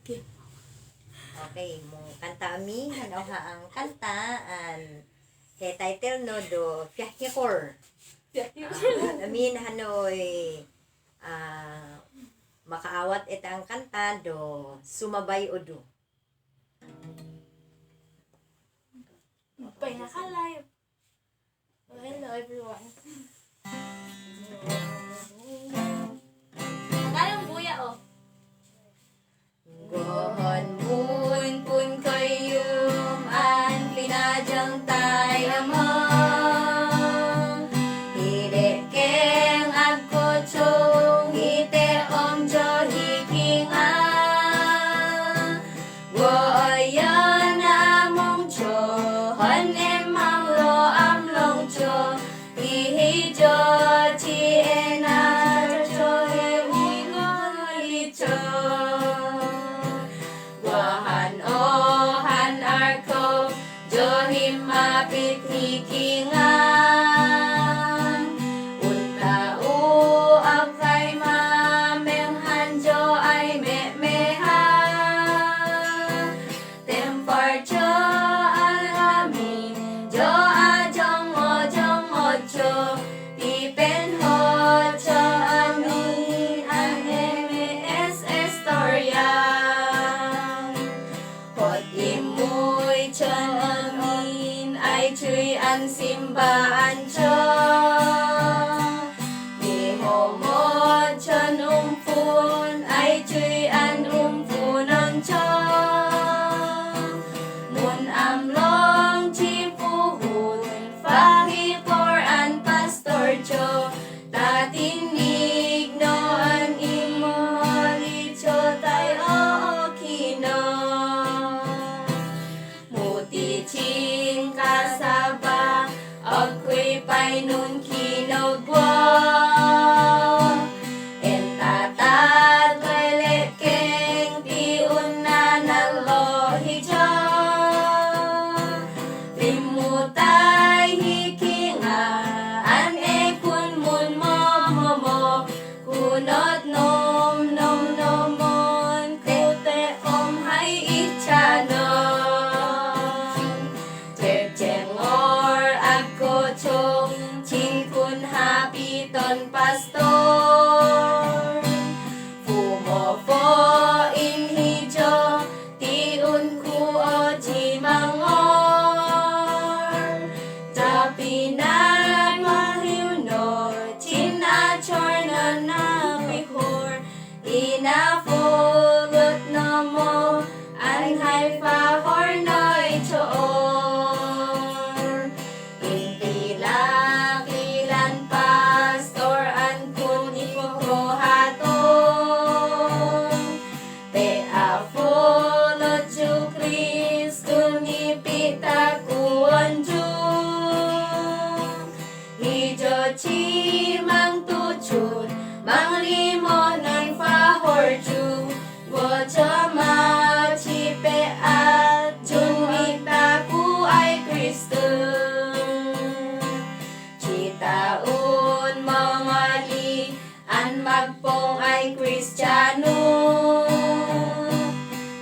Okay, mong kanta mi, hanawha ang kanta, kay title no, do Fiahikor. Amin, hanoy, makaawat ita ang kanta, do Sumabay Odo. Pinaka-live. Hello everyone. Anong buya oh? Gohon mun pun koyum an pinajang tayamang hide keng ako chung hite om jo hikinga woyan among cho hon emang lo amlong cho hihijo chi ena cho higo cho Ohan arko Johim mapit hikingan Unta uang kay mamenghan Jo ay memeha Tempar Jo alamin Jo ajong ojo Pipen ho Jo amin ang MS Estorya Imuy chan amin ay chuy an simbaan cho Ni homo chan umpun ay chuy an umpunan cho Mun amlong chipuhun Fahikor an pastor cho Tatinig no an imoli cho tay o kino Mutichin kasaba ako'y painun kinogwa Entatat welekeng tiun na nalohija Limutay hikinga an ekun mun momomo Kunot nom nomon kute om hay ichanon Jengor ako chong Chinkun hapiton pastor Fumofo inhijo Tiun ku o jimangor Japinat mahiuno Chinachor na napihor Inafulot na mo Ang haifahor na ichoon Chimang tuchun mang limonan fahorju Wajama chipe at jumita ku ay Kristo Chitaun mamali an magpong ay Kristiyano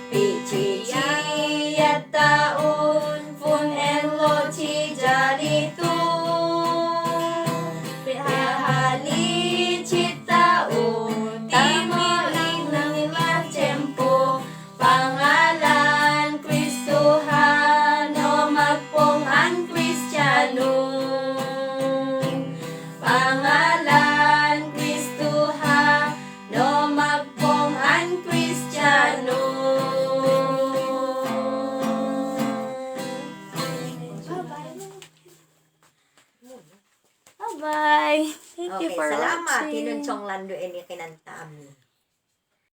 Pichichi at taon fun enlo chi jarito Pangalan Kristuhan no magpong an Kristiyano. Bye-bye. Thank you for salamat. watching. Tinunchong lando ini kinanta amin.